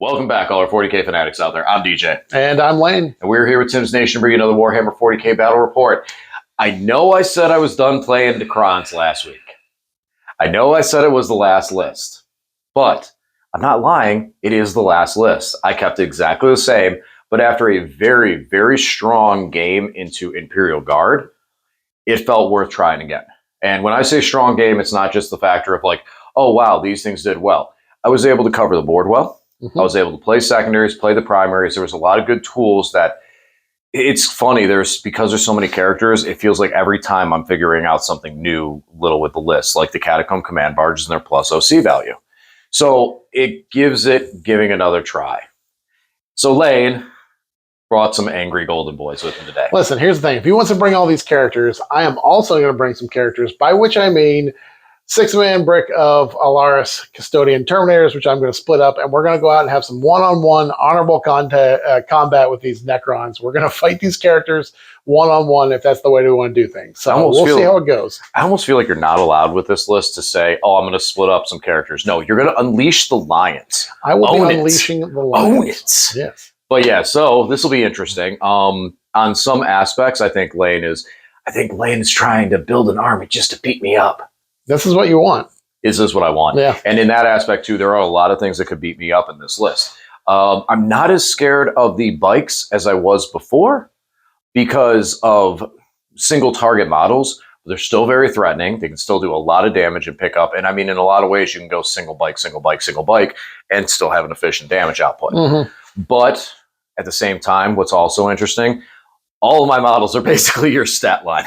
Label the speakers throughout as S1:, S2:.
S1: Welcome back, all our 40k fanatics out there. I'm DJ.
S2: And I'm Lane.
S1: And we're here with Tim's Nation bringing another Warhammer 40k battle report. I know I said I was done playing the Crons last week. I know I said it was the last list. But I'm not lying. It is the last list. I kept it exactly the same. But after a very, very strong game into Imperial Guard, it felt worth trying again. And when I say strong game, it's not just the factor of like, oh, wow, these things did well. I was able to cover the board well. I was able to play secondaries, play the primaries. There was a lot of good tools that it's funny. Because there's so many characters, it feels like every time I'm figuring out something new little with the list, like the Catacomb Command Barges and their plus OC value. So it gives it giving another try. So Lane brought some angry golden boys with him today.
S2: Listen, here's the thing. If he wants to bring all these characters, I am also going to bring some characters, by which I mean 6-man brick of Alaris Custodian Terminators, which I'm going to split up, and we're going to go out and have some one-on-one honorable combat with these Necrons. We're going to fight these characters one-on-one if that's the way we want to do things. So we'll see how it goes.
S1: I almost feel like you're not allowed with this list to say, oh, I'm going to split up some characters. No, you're going to unleash the lions.
S2: I will be unleashing the lions.
S1: Own it.
S2: Yes.
S1: But yeah, so this will be interesting. On some aspects, I think Lane is trying to build an army just to beat me up.
S2: This is what you want.
S1: Is this what I want?
S2: Yeah.
S1: And in that aspect, too, there are a lot of things that could beat me up in this list. I'm not as scared of the bikes as I was before because of single target models. They're still very threatening. They can still do a lot of damage and pick up. And I mean, in a lot of ways, you can go single bike, and still have an efficient damage output. But at the same time, what's also interesting, all of my models are basically your stat line.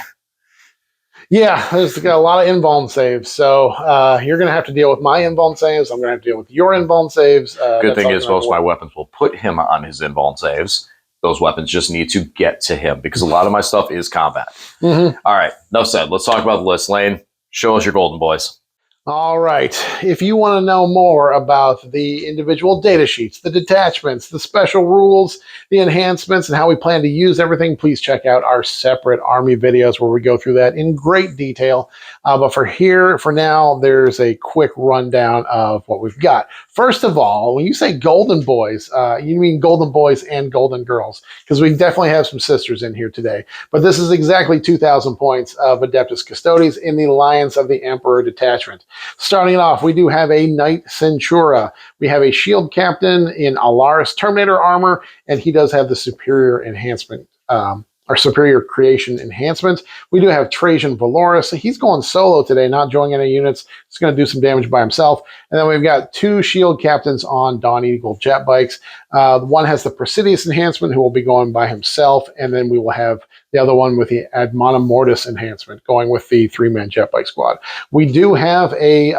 S2: Yeah, there's got a lot of invuln saves. So you're going to have to deal with my invuln saves. I'm going to have to deal with your invuln saves.
S1: Good thing is most of my weapons will put him on his invuln saves. Those weapons just need to get to him because a lot of my stuff is combat. All right, enough said. Let's talk about the list. Lane, show us your golden boys.
S2: All right. If you want to know more about the individual data sheets, the detachments, the special rules, the enhancements, and how we plan to use everything, please check out our separate army videos where we go through that in great detail. But for now, there's a quick rundown of what we've got. First of all, when you say golden boys, you mean golden boys and golden girls, because we definitely have some sisters in here today. But this is exactly 2,000 points of Adeptus Custodes in the Alliance of the Emperor detachment. Starting off, we do have a Knight Centura. We have a Shield Captain in Alaris Terminator armor, and he does have the superior enhancement, or superior creation enhancement. We do have Trajan Valoris. He's going solo today, not joining any units. He's going to do some damage by himself. And then we've got 2 Shield Captains on Dawn Eagle jet bikes. One has the Presidius enhancement, who will be going by himself, and then we will have the other one with the Admana Mortis enhancement, going with the 3-man jet bike squad. We do have a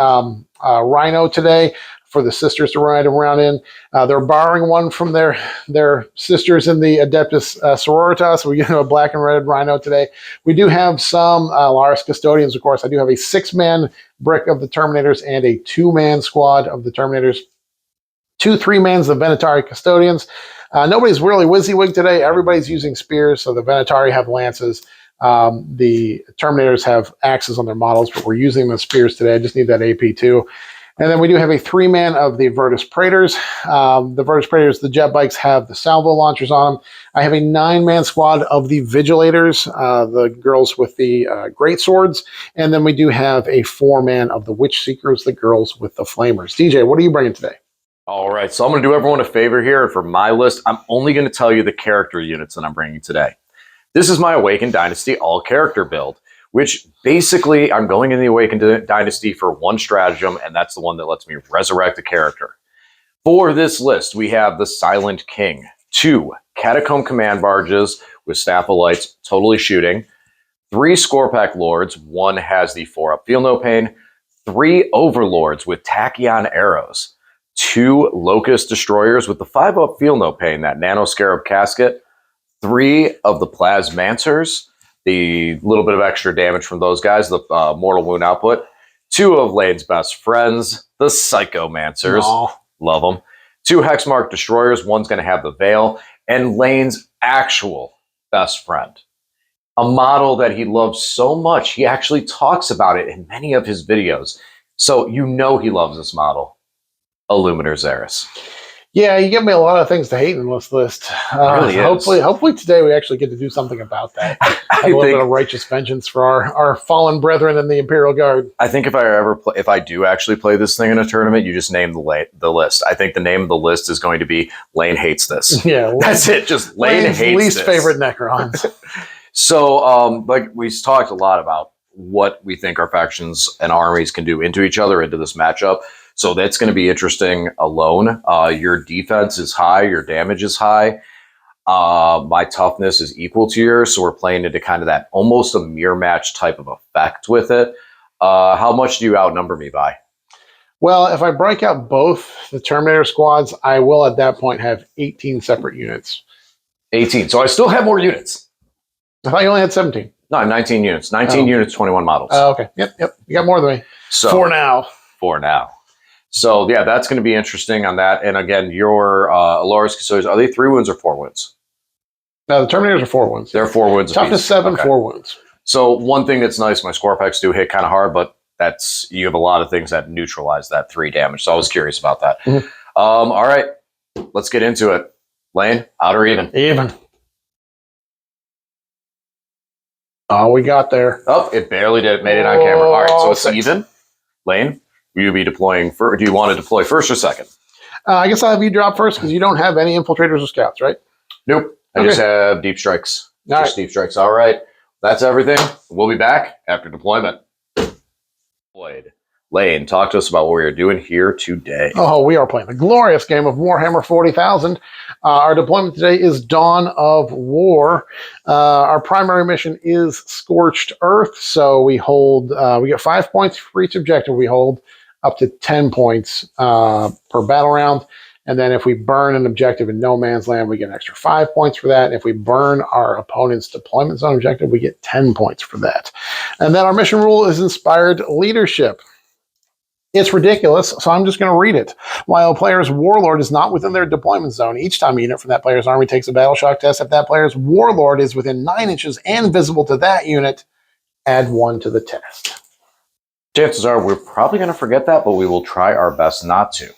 S2: Rhino today for the sisters to ride around in. They're borrowing one from their sisters in the Adeptus Sororitas. So we get a black and red Rhino today. We do have some Alaris Custodians, of course. I do have a 6-man brick of the Terminators and a 2-man squad of the Terminators. 2 3-mans of Venatari Custodians. Nobody's really WYSIWYG today. Everybody's using spears, so the Venatari have lances. The Terminators have axes on their models, but we're using the spears today. I just need that AP too. And then we do have a 3-man of the Virtus Praetors. The Virtus Praetors, the jet bikes, have the salvo launchers on them. I have a 9-man squad of the Vigilators, the girls with the great swords. And then we do have a 4-man of the Witch Seekers, the girls with the Flamers. DJ, what are you bringing today?
S1: All right, so I'm going to do everyone a favor here. For my list, I'm only going to tell you the character units that I'm bringing today. This is my Awakened Dynasty all-character build, which basically I'm going in the Awakened Dynasty for one stratagem, and that's the one that lets me resurrect a character. For this list, we have the Silent King, 2 Catacomb Command Barges with Staff of Lights, totally shooting, 3 Scorepack Lords, 1 has the 4-up Feel No Pain, 3 Overlords with Tachyon Arrows, 2 Locust Destroyers with the 5-up Feel No Pain, that Nano Scarab Casket, 3 of the Plasmancers, the little bit of extra damage from those guys, the mortal wound output, 2 of Lane's best friends, the Psychomancers, love them, 2 Hexmark Destroyers, one's going to have the Veil, and Lane's actual best friend, a model that he loves so much, he actually talks about it in many of his videos. So you know he loves this model, Illuminator Xeris.
S2: Yeah, you give me a lot of things to hate in this list.
S1: really is.
S2: Hopefully today we actually get to do something about that. Have a little bit of righteous vengeance for our fallen brethren in the Imperial Guard.
S1: I think if I do actually play this thing in a tournament, you just name the list. I think the name of the list is going to be Lane hates this.
S2: Yeah,
S1: that's it. Just Lane
S2: Lane's
S1: hates
S2: least
S1: this.
S2: favorite Necrons.
S1: So, like we talked a lot about what we think our factions and armies can do into each other into this matchup. So that's going to be interesting alone. Your defense is high, your damage is high. My toughness is equal to yours, so we're playing into kind of that almost a mirror match type of effect with it. How much do you outnumber me by?
S2: Well, if I break out both the Terminator squads, I will at that point have 18 separate units.
S1: 18. So I still have more units.
S2: I thought you only had 17.
S1: No, I have 19 units. 19 units, 21 models.
S2: Oh, okay. Yep. You got more than me.
S1: So,
S2: For now.
S1: So, yeah, that's going to be interesting on that. And again, your Aloris Custodes, are they 3 wounds or 4 wounds?
S2: No, the Terminators are 4 wounds.
S1: They're 4 wounds.
S2: Toughness 7, okay. 4 wounds.
S1: So one thing that's nice, my score packs do hit kind of hard, but you have a lot of things that neutralize that 3 damage. So I was curious about that.
S2: Mm-hmm.
S1: All right, let's get into it. Lane, out or even?
S2: Even. Oh, we got there.
S1: Oh, it barely did. It made it on camera. All right, so it's even. Lane, will you be deploying do you want to deploy first or second?
S2: I guess I'll have you drop first because you don't have any infiltrators or scouts, right?
S1: Nope. I just have deep strikes. Deep strikes. All right. That's everything. We'll be back after deployment. Lane, talk to us about what we are doing here today.
S2: Oh, we are playing the glorious game of Warhammer 40,000. Our deployment today is Dawn of War. Our primary mission is Scorched Earth, so we get 5 points for each objective we hold, up to 10 points per battle round. And then if we burn an objective in no man's land, we get an extra 5 points for that. And if we burn our opponent's deployment zone objective, we get 10 points for that. And then our mission rule is Inspired Leadership. It's ridiculous, so I'm just going to read it. While a player's warlord is not within their deployment zone, each time a unit from that player's army takes a battle shock test, if that player's warlord is within 9 inches and visible to that unit, add 1 to the test.
S1: Chances are we're probably going to forget that, but we will try our best not to.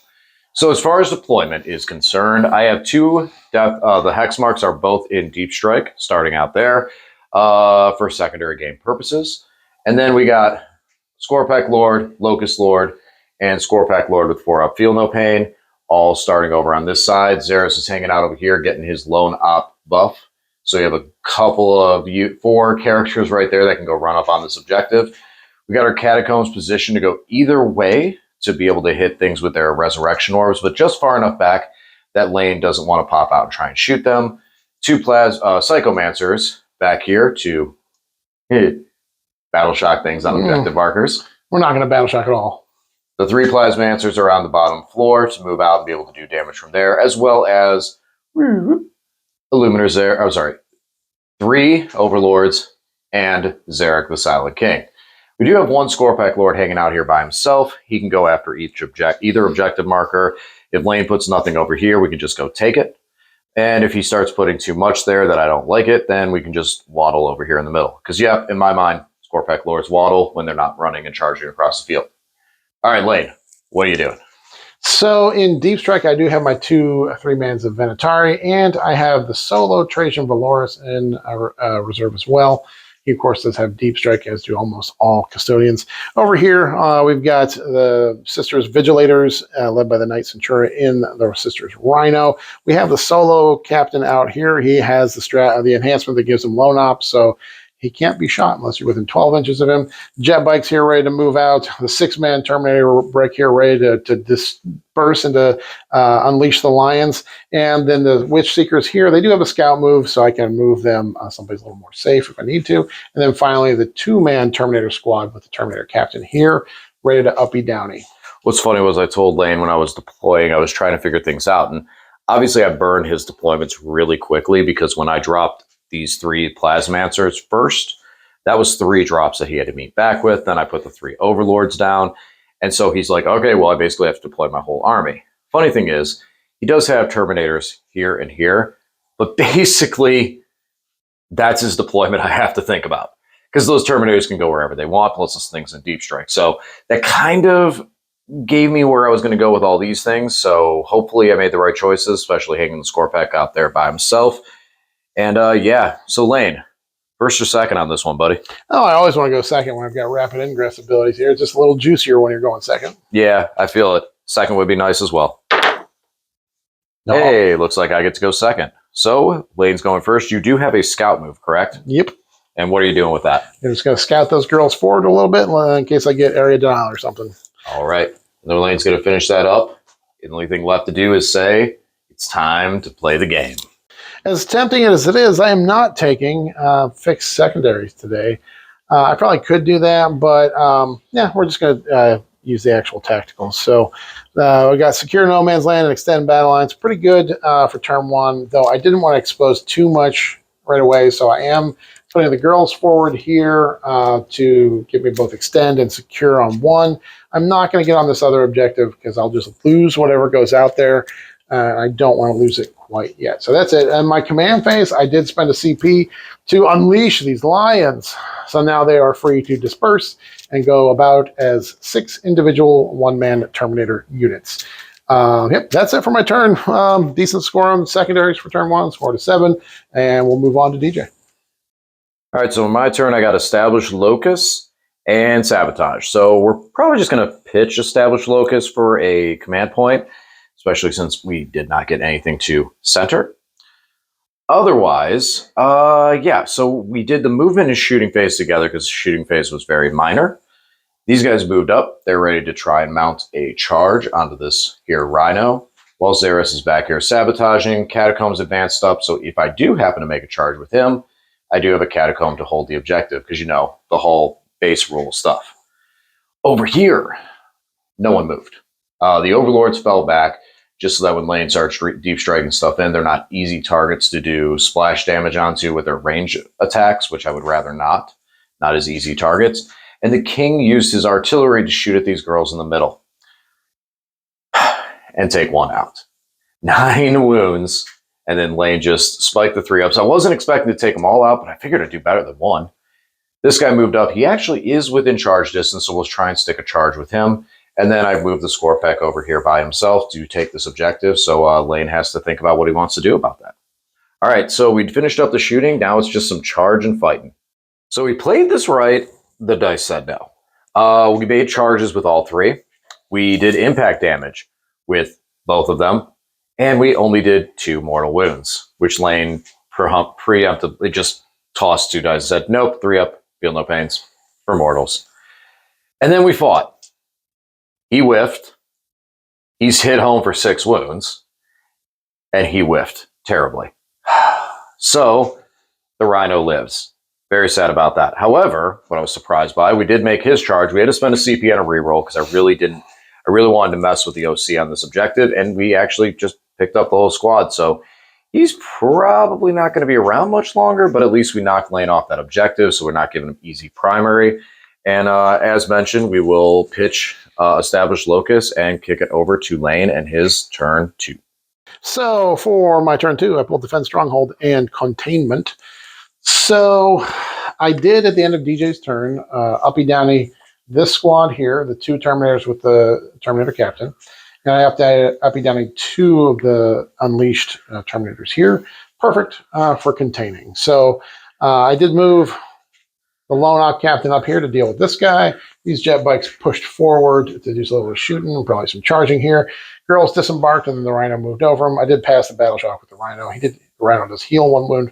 S1: So as far as deployment is concerned, I have 2 the hex marks are both in Deep Strike, starting out there for secondary game purposes. And then we got Scorepack Lord, Locust Lord, and Scorepack Lord with 4-up Feel No Pain, all starting over on this side. Xeris is hanging out over here, getting his lone op buff. So you have a couple of 4 characters right there that can go run up on this objective. We got our Catacombs positioned to go either way to be able to hit things with their resurrection orbs, but just far enough back that Lane doesn't want to pop out and try and shoot them. 2 Psychomancers back here to battle shock things on objective markers.
S2: We're not going to battle shock at all.
S1: The 3 Plasmancers are on the bottom floor to move out and be able to do damage from there, as well as Illuminators there. I'm sorry, 3 Overlords and Zarek the Silent King. We do have 1 Scorepack Lord hanging out here by himself. He can go after either objective marker. If Lane puts nothing over here, we can just go take it. And if he starts putting too much there that I don't like it, then we can just waddle over here in the middle. Because, yeah, in my mind, Scorepack Lords waddle when they're not running and charging across the field. All right, Lane, what are you doing?
S2: So in Deep Strike, I do have my 2 3-mans of Venatari, and I have the solo Trajan Valoris in reserve as well. He, of course, does have Deep Strike, as do almost all Custodians. Over here, we've got the Sisters Vigilators, led by the Knight Centurion in the Sisters Rhino. We have the solo captain out here. He has the enhancement that gives him lone op, so he can't be shot unless you're within 12 inches of him. Jet bikes here ready to move out. The 6-man Terminator break here ready to disperse and to unleash the lions. And then the Witch Seekers here, they do have a scout move, so I can move them someplace a little more safe if I need to. And then finally, the 2-man Terminator squad with the Terminator captain here, ready to uppy downy.
S1: What's funny was I told Lane when I was deploying, I was trying to figure things out. And obviously I burned his deployments really quickly because when I dropped these 3 Plasmancers first, that was 3 drops that he had to meet back with. Then I put the 3 Overlords down. And so he's like, okay, well, I basically have to deploy my whole army. Funny thing is, he does have Terminators here and here, but basically that's his deployment I have to think about. Because those Terminators can go wherever they want, plus those things in Deep Strike. So that kind of gave me where I was going to go with all these things. So hopefully I made the right choices, especially hanging the score pack out there by himself. And yeah, so Lane, first or second on this one, buddy?
S2: Oh, I always want to go second when I've got rapid ingress abilities here. It's just a little juicier when you're going second.
S1: Yeah, I feel it. Second would be nice as well.
S2: No.
S1: Hey, looks like I get to go second. So Lane's going first. You do have a scout move, correct?
S2: Yep.
S1: And what are you doing with that?
S2: I'm just going to scout those girls forward a little bit in case I get area denial or something.
S1: All right. And Lane's going to finish that up. The only thing left to do is say, it's time to play the game.
S2: As tempting as it is, I am not taking fixed secondaries today. I probably could do that, but yeah, we're just going to use the actual tacticals. So we got Secure No Man's Land and Extend Battle Lines. Pretty good for turn one, though I didn't want to expose too much right away, so I am putting the girls forward here to give me both Extend and Secure on one. I'm not going to get on this other objective because I'll just lose whatever goes out there. I don't want to lose it quite yet. So that's it. And my command phase, I did spend a CP to unleash these lions. So now they are free to disperse and go about as 6 individual one-man Terminator units. Yep, that's it for my turn. Decent score on secondaries for turn 1, 4-7, and we'll move on to DJ.
S1: All right, so in my turn, I got Established Locus and Sabotage. So we're probably just going to pitch Established Locus for a command point, especially since we did not get anything to center. Otherwise, yeah, so we did the movement and shooting phase together because the shooting phase was very minor. These guys moved up. They're ready to try and mount a charge onto this here Rhino, while Xeris is back here sabotaging. Catacombs advanced up, so if I do happen to make a charge with him, I do have a Catacomb to hold the objective because, you know, the whole base rule stuff. Over here, no one moved. The Overlords fell back just so that when Lane starts deep striking stuff in, they're not easy targets to do splash damage onto with their range attacks, which I would rather not as easy targets. And the King used his artillery to shoot at these girls in the middle and take one out. 9 wounds, and then Lane just spiked the 3 ups. I wasn't expecting to take them all out, but I figured I'd do better than 1. This guy moved up. He actually is within charge distance, so we'll try and stick a charge with him. And then I moved the score pack over here by himself to take this objective, so Lane has to think about what he wants to do about that. All right, so we'd finished up the shooting. Now it's just some charge and fighting. So we played this right. The dice said no. We made charges with all 3. We did impact damage with both of them. And we only did 2 mortal wounds, which Lane preemptively just tossed 2 dice and said, nope, 3 up, feel no pains for mortals. And then we fought. He whiffed. He's hit home for 6 wounds. And he whiffed terribly. So the Rhino lives. Very sad about that. However, what I was surprised by, we did make his charge. We had to spend a CP and a reroll because I really wanted to mess with the OC on this objective, and we actually just picked up the whole squad. So he's probably not going to be around much longer, but at least we knocked Lane off that objective, so we're not giving him easy primary. And as mentioned, we will pitch Established Locus and kick it over to Lane and his turn 2.
S2: So for my turn 2, I pulled Defense Stronghold and Containment. So I did at the end of DJ's turn, uppy downy this squad here, the 2 Terminators with the Terminator Captain, and I have to uppy downy 2 of the Unleashed Terminators here. Perfect for containing. So I did move the Lone Op Captain up here to deal with this guy. These jet bikes pushed forward to do a little shooting, probably some charging here. Girls disembarked, and then the Rhino moved over him. I did pass the battle shock with the Rhino. The Rhino does heal 1 wound.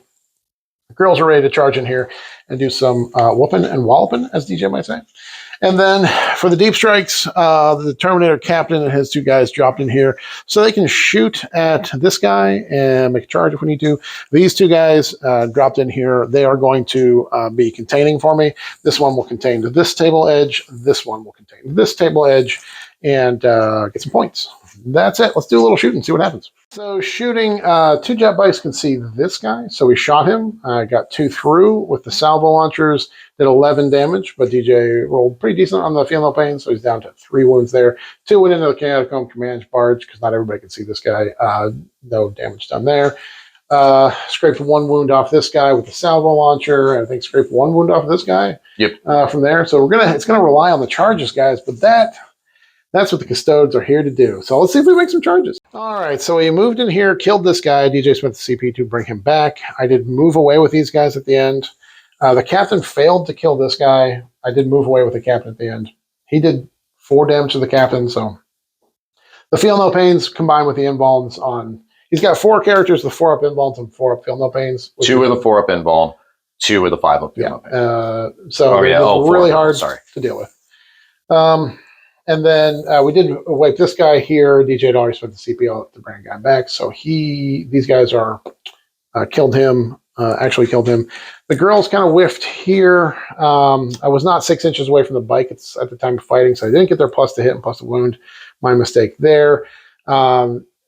S2: The girls are ready to charge in here and do some whooping and walloping, as DJ might say. And then for the deep strikes, the Terminator Captain and his 2 guys dropped in here so they can shoot at this guy and make a charge if we need to. These 2 guys dropped in here. They are going to be containing for me. This one will contain to this table edge. This one will contain to this table edge and get some points. That's it. Let's do a little shooting, see what happens. So shooting, 2 jet bikes can see this guy. So we shot him. I got 2 through with the salvo launchers. Did 11 damage, but DJ rolled pretty decent on the feel no pain, so he's down to 3 wounds there. 2 went into the Catacomb Command Barge, because not everybody can see this guy. No damage done there. Scraped 1 wound off this guy with the salvo launcher, and I think scraped 1 wound off this guy.
S1: Yep.
S2: From there. So it's gonna rely on the charges, guys, but that That's what the Custodes are here to do. So let's see if we make some charges. All right, so we moved in here, killed this guy. DJ spent the CP to bring him back. I did move away with these guys at the end. The captain failed to kill this guy. I did move away with the captain at the end. He did 4 damage to the captain, so the Feel No Pains combined with the invulns on... He's got 4 characters, the 4-up invulns and 4-up Feel No Pains.
S1: 2 with a 4-up invuln, 2 with a 5-up Feel No Pains.
S2: So really hard to deal with. And then we did wipe this guy here. DJ had already spent the CP to bring a guy back. So these guys are killed him, actually killed him. The girls kind of whiffed here. I was not 6 inches away from the bike at the time of fighting, so I didn't get their plus to hit and plus to wound. My mistake there.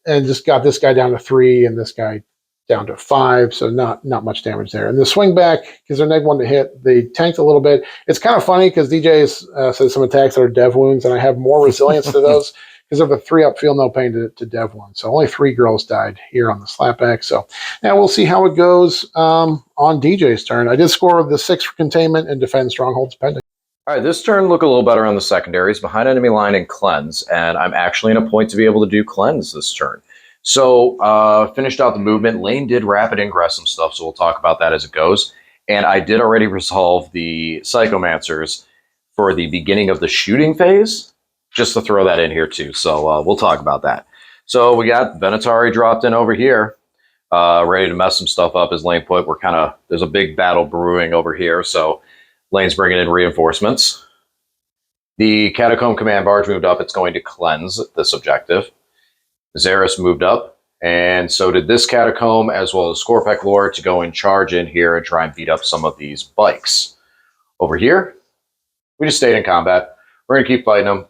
S2: And just got this guy down to 3 and this guy down to 5, so not much damage there. And the swing back, because they're neg 1 to hit, they tanked a little bit. It's kind of funny because DJ says some attacks that are dev wounds, and I have more resilience to those because of a 3-up Feel No Pain to dev 1. So only 3 girls died here on the slapback. So now we'll see how it goes on DJ's turn. I did score the 6 for containment and defend strongholds pending.
S1: All right, this turn look a little better on the secondaries, behind enemy line and cleanse, and I'm actually in a point to be able to do cleanse this turn. So finished out the movement. Lane did rapid ingress some stuff, so we'll talk about that as it goes. And I did already resolve the Psychomancers for the beginning of the shooting phase, just to throw that in here too. So we'll talk about that. So we got Venatari dropped in over here, ready to mess some stuff up as Lane put. There's a big battle brewing over here, so Lane's bringing in reinforcements. The Catacomb Command Barge moved up. It's going to cleanse this objective. Xeris moved up, and so did this Catacomb, as well as Scorpec Lord, to go and charge in here and try and beat up some of these bikes. Over here, we just stayed in combat. We're going to keep fighting them.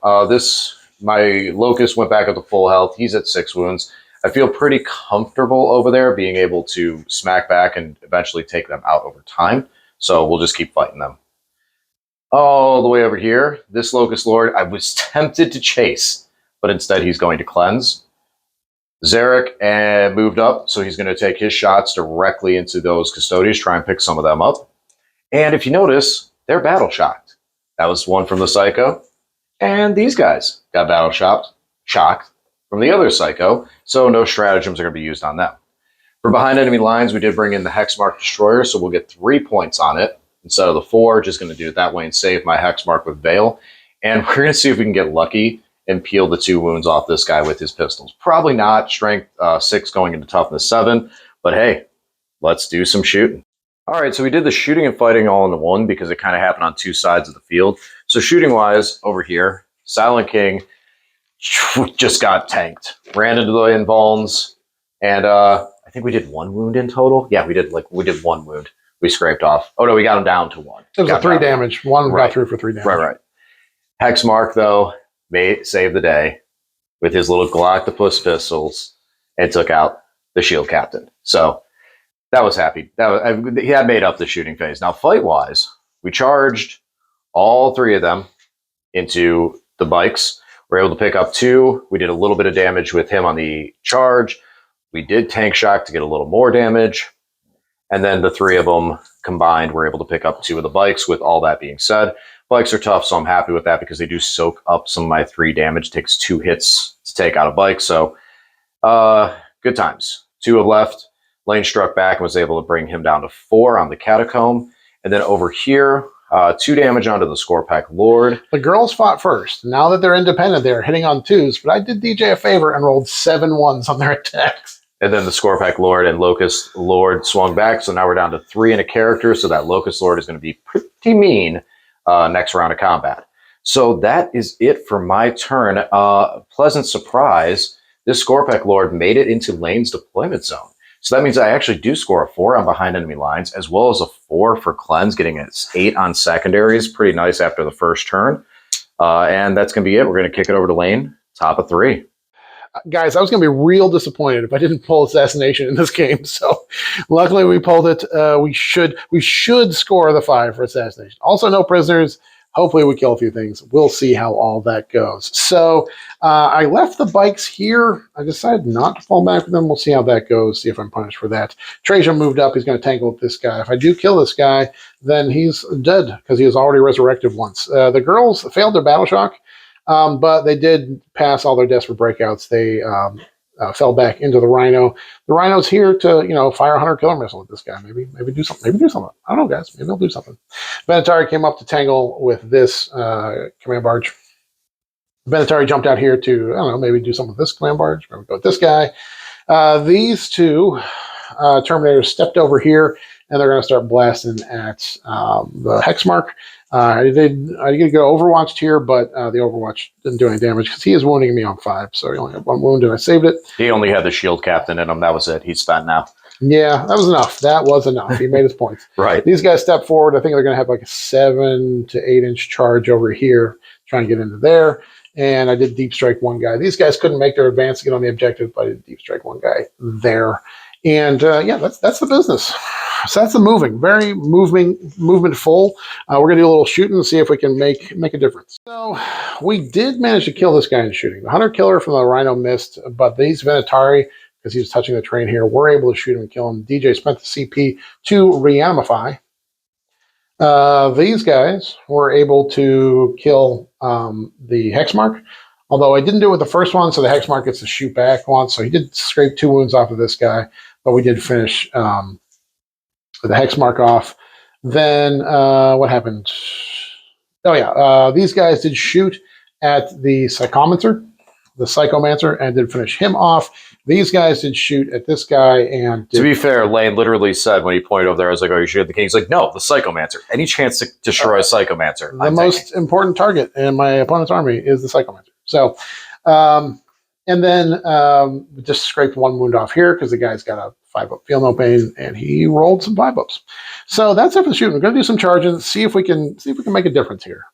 S1: My Locust went back up to full health. He's at 6 wounds. I feel pretty comfortable over there being able to smack back and eventually take them out over time. So we'll just keep fighting them. All the way over here, this Locust Lord, I was tempted to chase, but instead he's going to cleanse. Zarek moved up, so he's going to take his shots directly into those Custodes, try and pick some of them up. And if you notice, they're battle shocked. That was one from the Psycho. And these guys got battle shocked from the other Psycho, so no stratagems are going to be used on them. For behind enemy lines, we did bring in the Hexmark Destroyer, so we'll get 3 points on it instead of the 4. Just going to do it that way and save my Hexmark with Veil. And we're going to see if we can get lucky and peel the 2 wounds off this guy with his pistols. Probably not. Strength 6 going into toughness 7. But hey, let's do some shooting. All right, so we did the shooting and fighting all into one because it kind of happened on 2 sides of the field. So shooting-wise, over here, Silent King just got tanked. Ran into the invulns, and I think we did 1 wound in total. Yeah, we did 1 wound. We scraped off. Oh, no, we got him down to 1.
S2: It was a 3 damage. 1 got through for 3 damage.
S1: Right. Hexmark, though, saved the day with his little Galactopus pistols and took out the shield captain. So that was happy. He had made up the shooting phase. Now, fight-wise, we charged all 3 of them into the bikes. We were able to pick up 2. We did a little bit of damage with him on the charge. We did tank shock to get a little more damage. And then the 3 of them combined were able to pick up 2 of the bikes. With all that being said, bikes are tough, so I'm happy with that because they do soak up some of my 3 damage. It takes 2 hits to take out a bike, so good times. 2 have left. Lane struck back and was able to bring him down to 4 on the Catacomb. And then over here, 2 damage onto the Scorpec Lord.
S2: The girls fought first. Now that they're independent, they're hitting on 2s, but I did DJ a favor and rolled 7 1s on their attacks.
S1: And then the Scorpec Lord and Locust Lord swung back, so now we're down to 3 in a character, so that Locust Lord is going to be pretty mean next round of combat. So that is it for my turn. Pleasant surprise, this Scorpec Lord made it into Lane's deployment zone. So that means I actually do score a 4 on behind enemy lines, as well as a 4 for cleanse, getting an 8 on secondaries. Pretty nice after the first turn. And that's going to be it. We're going to kick it over to Lane, top of 3.
S2: Guys, I was going to be real disappointed if I didn't pull Assassination in this game. So luckily we pulled it. We should score the 5 for Assassination. Also, no prisoners. Hopefully we kill a few things. We'll see how all that goes. So I left the bikes here. I decided not to fall back with them. We'll see how that goes, see if I'm punished for that. Trajan moved up. He's going to tangle with this guy. If I do kill this guy, then he's dead because he was already resurrected once. The girls failed their battle shock. but they did pass all their desperate breakouts. They fell back into the Rhino. The Rhino's here to, fire a 100 killer missile at this guy. Maybe do something. Maybe do something. I don't know, guys. Maybe they'll do something. Venatari came up to tangle with this command barge. Venatari jumped out here to, I don't know, maybe do something with this command barge. Maybe go with this guy. These two Terminators stepped over here, and they're going to start blasting at the hex mark. I did go Overwatched here, but the Overwatch didn't do any damage because he is wounding me on 5, so he only had 1 wound, and I saved it.
S1: He only had the shield captain in him. That was it. He's spent now.
S2: Yeah, that was enough. That was enough. He made his points.
S1: Right.
S2: These guys step forward. I think they're going to have like a 7 to 8 inch charge over here, trying to get into there. And I did deep strike one guy. These guys couldn't make their advance to get on the objective, but I did deep strike one guy there. And yeah, that's the business. So that's the moving, very movement full. We're gonna do a little shooting and see if we can make a difference. So we did manage to kill this guy in shooting. The hunter killer from the Rhino missed, but these Venatari, because he was touching the terrain here, were able to shoot him and kill him. DJ spent the CP to reanimify. These guys were able to kill the hex mark. Although I didn't do it with the first one, so the hex mark gets to shoot back once. So he did scrape 2 wounds off of this guy, but we did finish the hex mark off. Then what happened? Oh yeah, these guys did shoot at the Psychomancer, and did finish him off. These guys did shoot at this guy, and
S1: to be fair, Lane literally said when he pointed over there, I was like, "Oh, you shoot at the king." He's like, "No, the Psychomancer. Any chance to destroy a Psychomancer?"
S2: The most important target in my opponent's army is the Psychomancer. So, and then just scraped 1 wound off here because the guy's got a 5-up feel no pain, and he rolled some 5-ups. So that's it for the shooting. We're going to do some charging, see if we can make a difference here.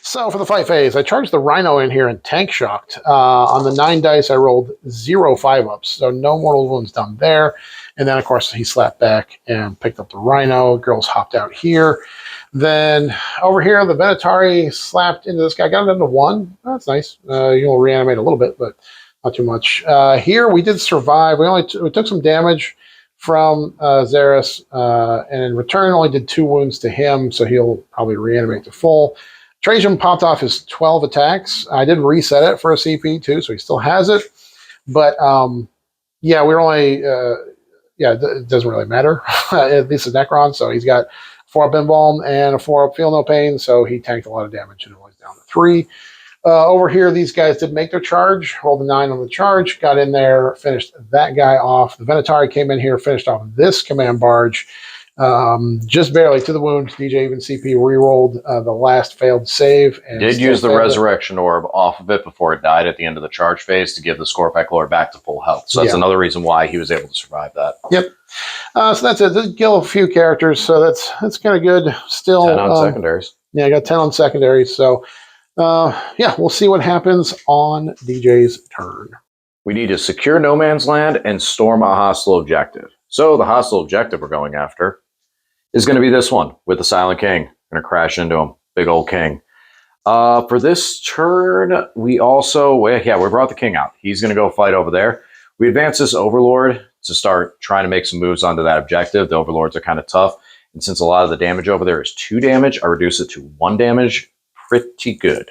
S2: So for the fight phase, I charged the Rhino in here and tank shocked. On the 9 dice, I rolled 0 5-ups, so no mortal wounds done there. And then, of course, he slapped back and picked up the Rhino. Girls hopped out here. Then over here, the Venatari slapped into this guy. Got it down to 1. That's nice. You'll reanimate a little bit, but not too much. Here, we did survive. We took some damage from Xeris, and in return, only did 2 wounds to him, so he'll probably reanimate to full. Trajan popped off his 12 attacks. I did reset it for a CP too, so he still has it. But yeah, we're only it doesn't really matter. This is Necron, so he's got 4-up Embalm and a 4-up Feel No Pain, so he tanked a lot of damage and only down to 3. Over here, these guys did make their charge, rolled a 9 on the charge, got in there, finished that guy off. The Venatari came in here, finished off this command barge. Just barely to the wound. DJ even CP re-rolled the last failed save. And
S1: did use the resurrection orb off of it before it died at the end of the charge phase to give the Scorpack Lord back to full health. So that's another reason why he was able to survive that.
S2: Yep. So that's it. Did kill a few characters, so that's kind of good. Still
S1: 10 on secondaries.
S2: Yeah, I got 10 on secondaries. So yeah, we'll see what happens on DJ's turn.
S1: We need to secure no man's land and storm a hostile objective. So the hostile objective we're going after is going to be this one with the Silent King. Going to crash into him. Big old king. For this turn, we also, we brought the king out. He's going to go fight over there. We advance this Overlord to start trying to make some moves onto that objective. The Overlords are kind of tough. And since a lot of the damage over there is 2 damage, I reduce it to 1 damage. Pretty good.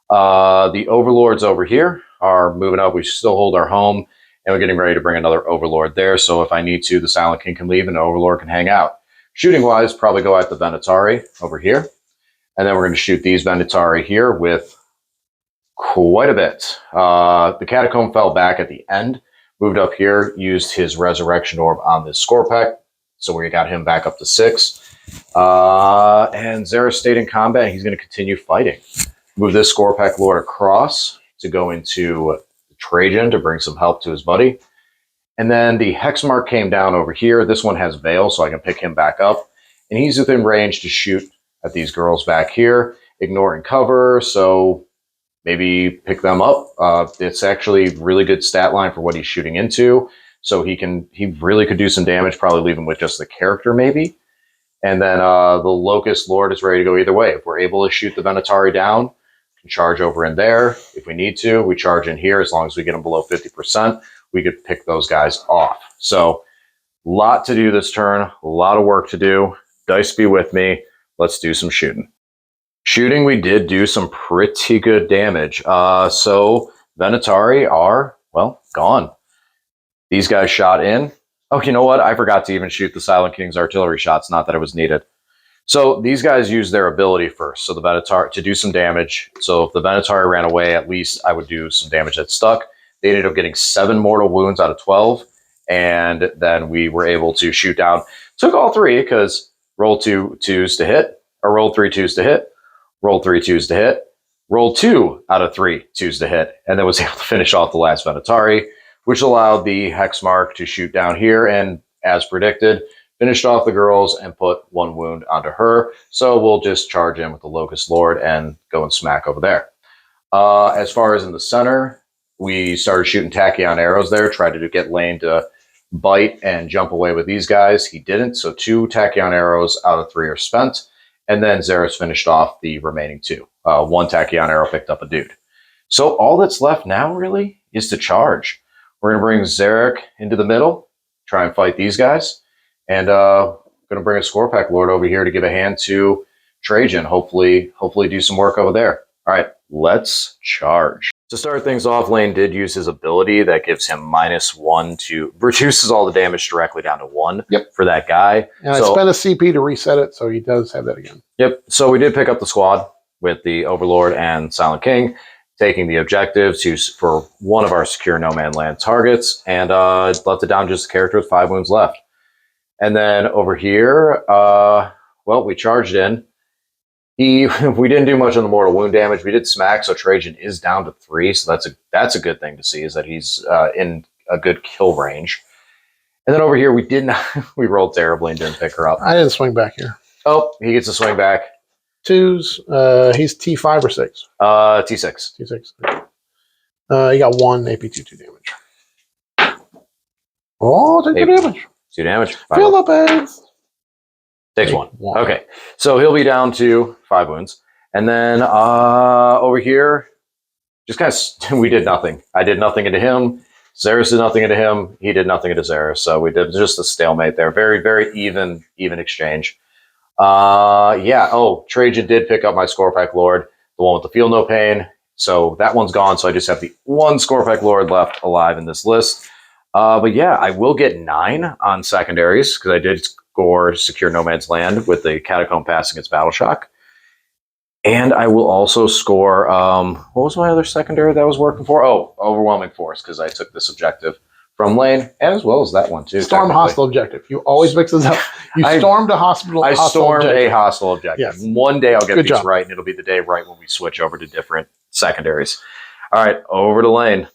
S1: The Overlords over here are moving up. We still hold our home. And we're getting ready to bring another Overlord there. So if I need to, the Silent King can leave and the Overlord can hang out. Shooting-wise, probably go at the Venatari over here. And then we're going to shoot these Venatari here with quite a bit. The Catacomb fell back at the end. Moved up here, used his Resurrection Orb on this Scorpack. So we got him back up to 6. And Xeris stayed in combat. He's going to continue fighting. Move this Scorpack Lord across to go into Trajan to bring some help to his buddy. And then the Hexmark came down over here. This one has Veil, so I can pick him back up. And he's within range to shoot at these girls back here. Ignore and cover, so maybe pick them up. It's actually really good stat line for what he's shooting into. So he really could do some damage, probably leave him with just the character maybe. And then the Locust Lord is ready to go either way. If we're able to shoot the Venatari down, charge over in there. If we need to, we charge in here. As long as we get them below 50%, we could pick those guys off. So a lot to do this turn, a lot of work to do. Dice be with me. Let's do some shooting. Shooting, we did do some pretty good damage. So Venatari are, well, gone. These guys shot in. Oh, you know what? I forgot to even shoot the Silent King's artillery shots, not that it was needed. So these guys use their ability first. So the Venatari to do some damage. So if the Venatari ran away, at least I would do some damage that stuck. They ended up getting 7 mortal wounds out of 12. And then we were able to shoot down. Took all 3 because roll 2 twos to hit, or roll 3 twos to hit, roll 3 twos to hit, roll 2 out of 3 twos to hit, and then was able to finish off the last Venatari, which allowed the hex mark to shoot down here. And as predicted, finished off the girls and put 1 wound onto her. So we'll just charge in with the Locust Lord and go and smack over there. As far as in the center, we started shooting tachyon arrows there, tried to get Lane to bite and jump away with these guys. He didn't, so 2 tachyon arrows out of 3 are spent. And then Xeris finished off the remaining 2. 1 tachyon arrow picked up a dude. So all that's left now really is to charge. We're going to bring Zarek into the middle, try and fight these guys. And going to bring a Scorepack Lord over here to give a hand to Trajan. Hopefully do some work over there. All right, let's charge. To start things off, Lane did use his ability that gives him -1 to reduces all the damage directly down to 1 for that guy.
S2: And so, I spent a CP to reset it, so he does have that again.
S1: Yep. So we did pick up the squad with the Overlord and Silent King, taking the objectives for one of our secure no man land targets, and left it down just a character with 5 wounds left. And then over here, well, we charged in. We didn't do much on the mortal wound damage. We did smack, so Trajan is down to 3. So that's a good thing to see, is that he's in a good kill range. And then over here, we did not. We rolled terribly and didn't pick her up.
S2: I didn't swing back here.
S1: Oh, he gets a swing back.
S2: 2s. He's T5 or 6.
S1: T6.
S2: T6. You got 1 AP 2 damage. Oh, take 2 damage.
S1: 2 damage.
S2: Feel the pains.
S1: Takes 1. Okay, so he'll be down to 5 wounds. And then over here, just kind of, we did nothing. I did nothing into him. Xeris did nothing into him. He did nothing into Xeris. So we did just a stalemate there. Very, very even exchange. Yeah. Oh, Trajan did pick up my Scorepack Lord, the one with the Feel No Pain. So that one's gone. So I just have the 1 Scorepack Lord left alive in this list. But yeah, I will get 9 on secondaries because I did score Secure No Man's Land with the Catacomb passing its Battle Shock. And I will also score, what was my other secondary that I was working for? Oh, Overwhelming Force, because I took this objective from Lane, and as well as that one too.
S2: Storm hostile objective. You always mix this up. You stormed a hospital.
S1: I stormed a hostile objective. Yes. One day I'll get these
S2: job.
S1: Right, and it'll be the day right when we switch over to different secondaries. All right, over to Lane.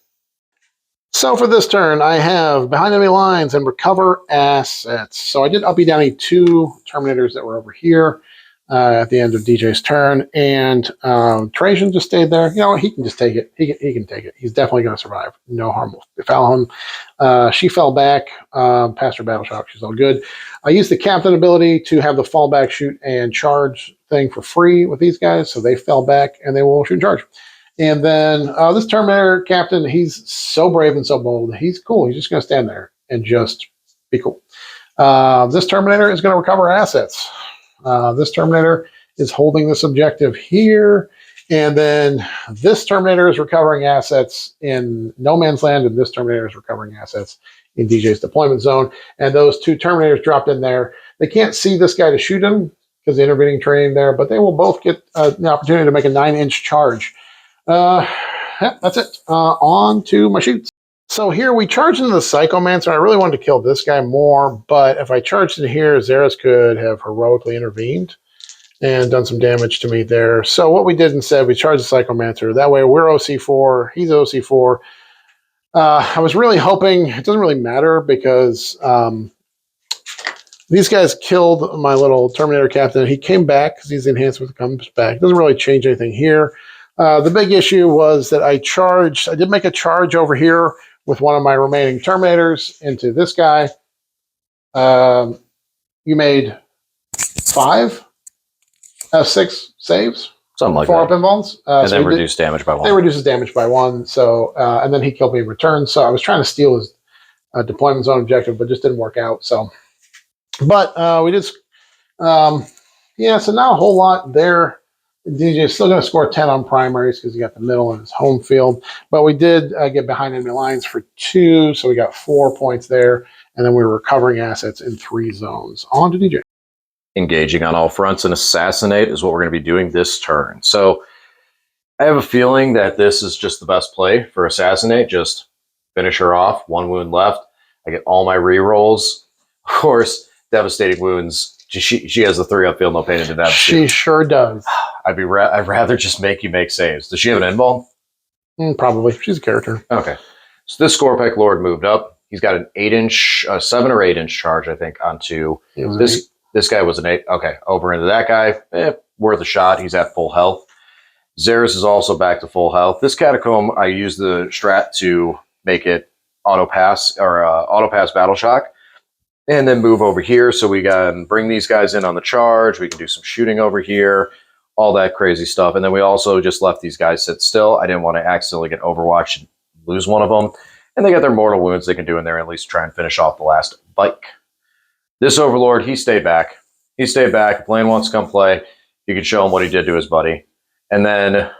S2: So for this turn, I have behind enemy lines and recover assets. So I did up downy 2 Terminators that were over here at the end of DJ's turn, and Trajan just stayed there. You know, he can just take it. He can take it. He's definitely going to survive. No harm will befall him. She fell back past her battle shock. She's all good. I used the captain ability to have the fallback, shoot, and charge thing for free with these guys, so they fell back and they will shoot and charge. And then this Terminator captain, he's so brave and so bold. He's cool. He's just going to stand there and just be cool. This Terminator is going to recover assets. This Terminator is holding this objective here. And then this Terminator is recovering assets in No Man's Land, and this Terminator is recovering assets in DJ's deployment zone. And those 2 Terminators dropped in there. They can't see this guy to shoot him because the intervening terrain there, but they will both get the opportunity to make a 9-inch charge. Yeah, that's it. On to my shoots. So here we charged into the Psychomancer. I really wanted to kill this guy more, but if I charged in here, Xeris could have heroically intervened and done some damage to me there. So what we did instead, we charged the Psychomancer. That way we're OC4, he's OC4. I was really hoping, it doesn't really matter because these guys killed my little Terminator captain. He came back because he's enhanced with the comes back. It doesn't really change anything here. The big issue was that I did make a charge over here with one of my remaining Terminators into this guy. You made 5 6 saves.
S1: Something like
S2: 4
S1: that.
S2: up involves.
S1: And then reduce damage by 1.
S2: They reduces damage by 1. So, and then he killed me in return. So I was trying to steal his deployment zone objective, but just didn't work out. So, but we just, yeah, so not a whole lot there DJ's still going to score 10 on primaries because he got the middle in his home field. But we did get behind enemy lines for 2, so we got 4 points there. And then we were recovering assets in 3 zones. On to DJ.
S1: Engaging on all fronts and assassinate is what we're going to be doing this turn. So I have a feeling that this is just the best play for assassinate. Just finish her off. 1 wound left. I get all my rerolls. Of course, devastating wounds. She has the 3 upfield, no pain into that.
S2: She sure does.
S1: I'd rather just make you make saves. Does she have an invuln?
S2: Probably. She's a character.
S1: Okay. So this Scorpec Lord moved up. He's got an 8-inch, 7 or 8-inch charge, I think, onto this. This guy was an 8. Okay, over into that guy. Worth a shot. He's at full health. Xeris is also back to full health. This Catacomb, I use the strat to make it auto pass battle shock. And then move over here so we can bring these guys in on the charge. We can do some shooting over here, all that crazy stuff. And then we also just left these guys sit still. I didn't want to accidentally get overwatched and lose one of them. And they got their mortal wounds they can do in there and at least try and finish off the last bike. This Overlord, he stayed back. He stayed back. If Lane wants to come play, you can show him what he did to his buddy. And then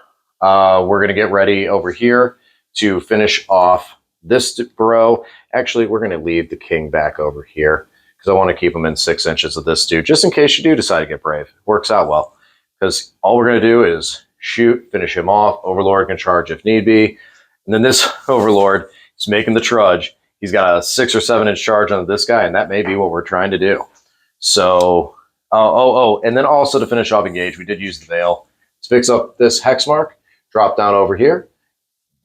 S1: we're going to get ready over here to finish off this row. Actually, we're going to leave the king back over here because I want to keep him in 6 inches of this dude, just in case you do decide to get brave. It works out well because all we're going to do is shoot, finish him off. Overlord can charge if need be. And then this Overlord is making the trudge. He's got a 6 or 7 inch charge on this guy, and that may be what we're trying to do. So, and then also to finish off engage, we did use the Veil to fix up this hex mark, drop down over here.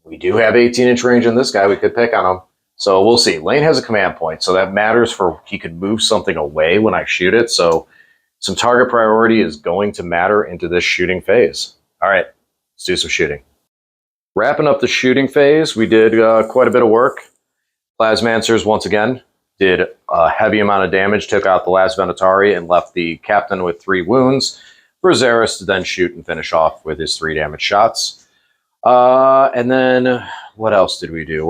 S1: We do have 18-inch range on this guy. We could pick on him. So we'll see. Lane has a command point, so that matters for he could move something away when I shoot it. So some target priority is going to matter into this shooting phase. All right, let's do some shooting. Wrapping up the shooting phase, we did quite a bit of work. Plasmancers, once again, did a heavy amount of damage, took out the last Venatari, and left the captain with 3 wounds for Xeris to then shoot and finish off with his 3 damage shots. And then what else did we do?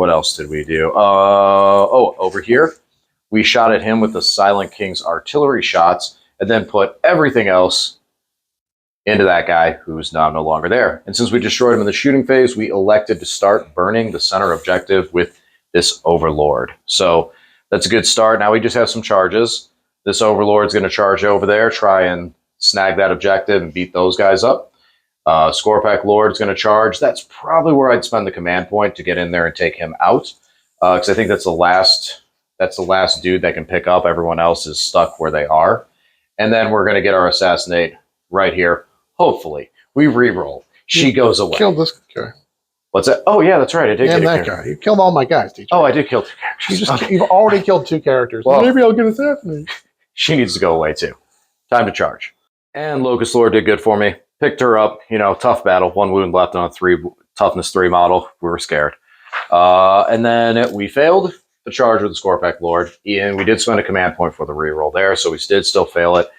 S1: Over here, we shot at him with the Silent King's artillery shots and then put everything else into that guy who's now no longer there. And since we destroyed him in the shooting phase, we elected to start burning the center objective with this Overlord. So that's a good start. Now we just have some charges. This Overlord's going to charge over there, try and snag that objective and beat those guys up. Scorpec Lord's going to charge. That's probably where I'd spend the command point to get in there and take him out, because I think that's the last dude that can pick up. Everyone else is stuck where they are. And then we're going to get our assassinate right here. Hopefully, we reroll. She goes away.
S2: Killed this guy.
S1: What's that? Oh yeah, that's right. I did
S2: and
S1: get
S2: that guy. You killed all my guys, DJ.
S1: Oh, I did kill 2 characters.
S2: You've already killed 2 characters.
S1: Well,
S2: maybe I'll get assassinated.
S1: She needs to go away too. Time to charge. And Locust Lord did good for me. Picked her up. Tough battle. 1 wound left on a toughness 3 model. We were scared. And then we failed the charge with the Scorpec Lord. And we did spend a command point for the reroll there, so we did still fail it.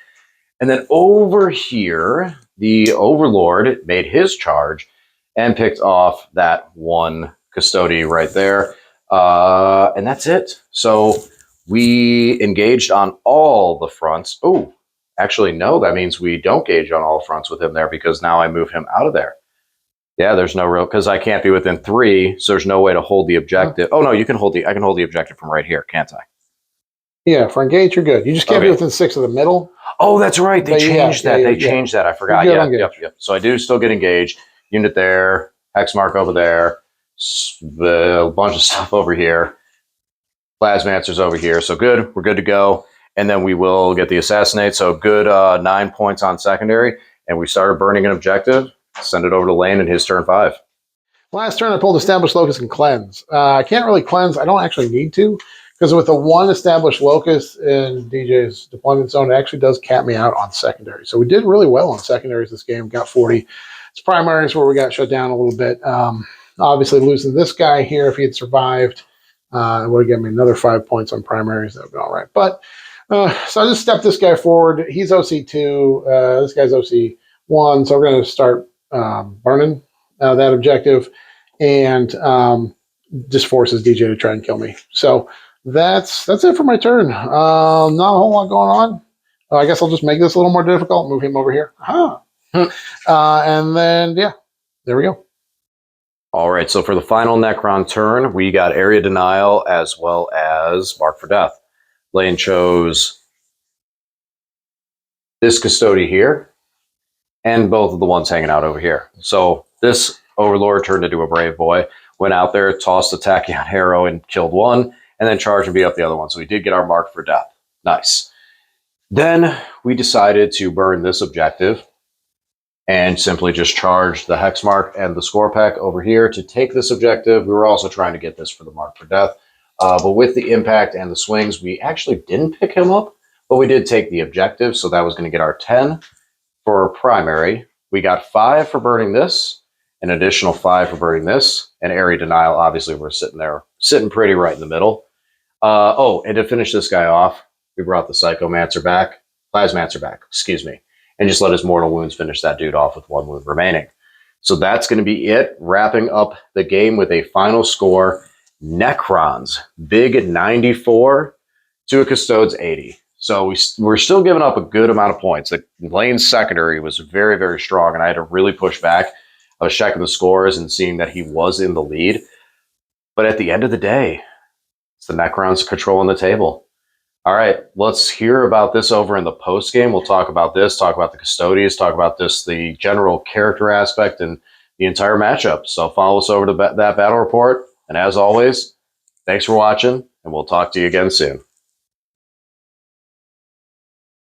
S1: And then over here, the Overlord made his charge and picked off that 1 Custodes right there. And that's it. So we engaged on all the fronts. Oh, actually, no, that means we don't gauge on all fronts with him there because now I move him out of there. Yeah, there's no real, because I can't be within 3, so there's no way to hold the objective. Oh, no, I can hold the objective from right here, can't I?
S2: Yeah, for engage, you're good. You just can't be within 6 of the middle.
S1: Oh, that's right. They changed that. They changed that. I forgot. Yep. So I do still get engaged. Unit there, hex mark over there, a bunch of stuff over here, Plasmancers over here. So good. We're good to go. And then we will get the assassinate. So good 9 points on secondary. And we started burning an objective. Send it over to Lane in his turn 5.
S2: Last turn, I pulled Established Locust and Cleanse. I can't really cleanse. I don't actually need to. Because with the 1 Established Locust in DJ's deployment zone, it actually does cap me out on secondary. So we did really well on secondaries this game. Got 40. It's primaries where we got shut down a little bit. Obviously, losing this guy here, if he had survived, it would have given me another 5 points on primaries. That would be all right. But so I just stepped this guy forward. He's OC2. This guy's OC1. So we're going to start burning that objective and just forces DJ to try and kill me. So that's it for my turn. Not a whole lot going on. I guess I'll just make this a little more difficult. Move him over here. And then, yeah, there we go.
S1: All right, so for the final Necron turn, we got Area Denial as well as Mark for Death. Lane chose this Custode here, and both of the ones hanging out over here. So this Overlord turned into a Brave Boy, went out there, tossed a Tachyon Arrow and killed one, and then charged and beat up the other one. So we did get our Mark for Death. Nice. Then we decided to burn this objective and simply just charge the Hex Mark and the Score Pack over here to take this objective. We were also trying to get this for the Mark for Death. But with the impact and the swings, we actually didn't pick him up, but we did take the objective. So that was going to get our 10 for primary. We got 5 for burning this, an additional 5 for burning this, and Area Denial. Obviously, we're sitting there, sitting pretty right in the middle. Oh, and to finish this guy off, we brought the Psychomancer back, Plasmancer back, excuse me, and just let his Mortal Wounds finish that dude off with 1 wound remaining. So that's going to be it, wrapping up the game with a final score. Necrons, big 94 to a Custodes 80. So we're still giving up a good amount of points. The Lane's secondary was very, very strong, and I had to really push back. I was checking the scores and seeing that he was in the lead. But at the end of the day, it's the Necrons controlling the table. All right, let's hear about this over in the post game. We'll talk about this, talk about the Custodes, talk about this, the general character aspect, and the entire matchup. So follow us over to that battle report. And as always, thanks for watching, and we'll talk to you again soon.